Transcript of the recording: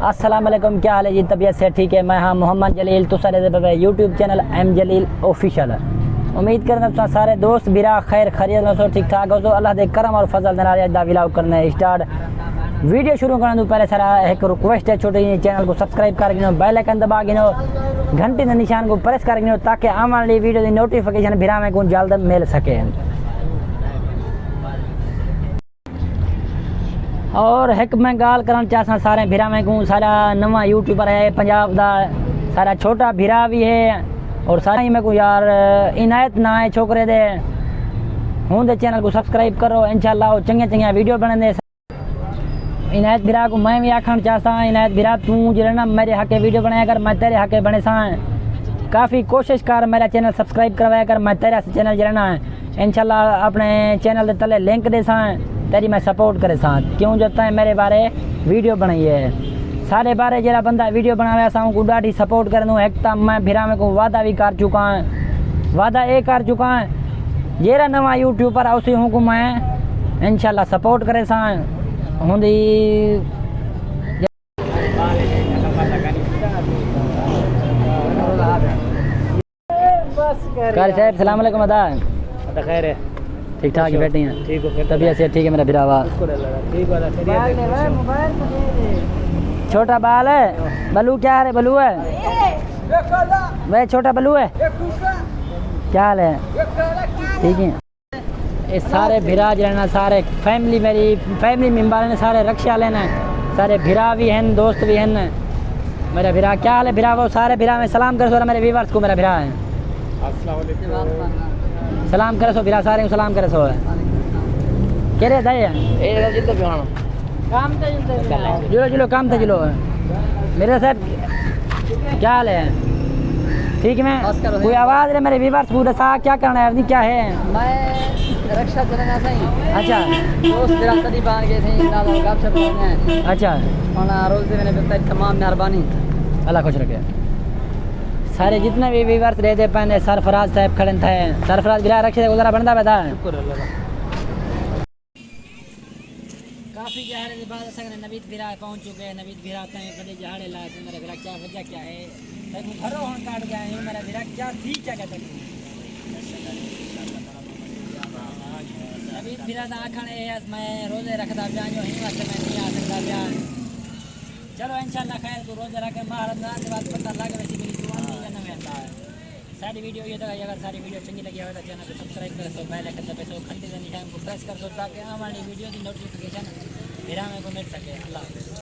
अस्सलाम वालेकुम, क्या हाल है जी? तबीयत से ठीक है? मैं हाँ मोहम्मद जलील, तुम यूट्यूब चैनल एम जलील ऑफिशियल। उम्मीद करना सारे दोस्त बिरा खैर खैरियत में सो ठीक ठाक हो। तो अल्लाह दे करम और फजल दा विलाव करना स्टार्ट। वीडियो शुरू करने तो पहले सारा एक रिक्वेस्ट है छोटी जी, चैनल को सब्सक्राइब कर गिनो, बेल आइकन दबा गिनो, घंटी के निशान को प्रेस कर गिनो ताकि आने वाली वीडियो की नोटिफिकेशन बिरा में को जल्द मिल सके। और एक मैं गाल करना चाहता सारे भिरा में को सारा नवा यूट्यूबर है पंजाब का, सारा छोटा भिरा भी है और सारा ही मैं को यार इनायत ना है छोकरे दे हूँ दे चैनल को सब्सक्राइब करो इंशाल्लाह चंगे चंगे वीडियो बने। इनायत भिरा को मैं भी आखना चाहता इनायत भिरा तू जो ना मेरे हके वीडियो बनाया कर, मैं तेरे हके बने सा काफ़ी कोशिश कर मेरा चैनल सब्सक्राइब करवाया कर, मैं तेरा चैनल जो ना इंशाल्लाह अपने चैनल के तले लिंक दे सा तेरी मैं सपोर्ट करे साथ क्यों जता है मेरे बारे वीडियो बनाई है सारे बारे जरा बंदा वीडियो बनाया सा को डाढ़ी सपोर्ट कर दूँ। एक तो मैं भिरा में को वादा भी कर चुका है, वादा ये कर चुका है जेरा नवा यूट्यूबर उसी हूँ को मैं इंशाल्लाह सपोर्ट करे सा होंदी। कर साहब सलाम अलैकुम अदा खैर है ठीक ठाक ही बैठे हैं ठीक हो तबीयत से ठीक है मेरा बिरावा छोटा बाल है बलू क्या है बलू है वह छोटा बलू है क्या हाल है ठीक है। ये सारे भिराज रहना सारे फैमिली मेरी फैमिली मेम्बर ने सारे रक्षा लेना सारे भिरा भी हैं दोस्त भी हैं मेरा भिरा क्या हाल है भिरा वो सारे भिरा में सलाम कर सो मेरे व्यूअर्स को मेरा भिरा है सलाम करे सो भिरा सारे सलाम करे सो कह रहे थे जुलो जुलो काम था जुलो मेरे साहब क्या हाल है ठीक है कोई आवाज़ है मेरे व्यूअर्स पूरा सा क्या करना है क्या है मैं रक्षा चलना सही अच्छा दोस्त मेरा कदी बाहर गए थे ना गप शप करने अच्छा और रोज दे मैंने बताया तमाम मेहरबानी अल्लाह खुश रखे। सारे जितने भी व्यूअर्स रहते पहने सरफराज साहब खड़े थे सरफराज बिरा रखे गुजारा बनता बता काफ़ी जहाड़े के बाद सगने नवीद बिरा पहुंच चुके हैं। नवीद बिरा तय बड़े जहाड़े लाए थे मेरा बिरा क्या वजह क्या है तक घरों हण काट गए हैं मेरा बिरा क्या थी क्या कहते हैं नवीद बिरा दा आखने है मैं रोजे रखदा पिया जो ही वास्ते मैं नहीं आ सकता पिया चलो इंशाल्लाह खैर को रोजे रख के महाराज ना के बाद पता लग वैसी मेरी दुआ नहीं करना में आता है। सारी वीडियो ये तो अगर सारी वीडियो चंगी लगी हो तो चैनल को सब्सक्राइब कर सो बेल आइकन दबा सो घंटी के निशान को प्रेस कर सो ताकि आने वाली वीडियो की नोटिफिकेशन मेरा में को मिल सके। अल्लाह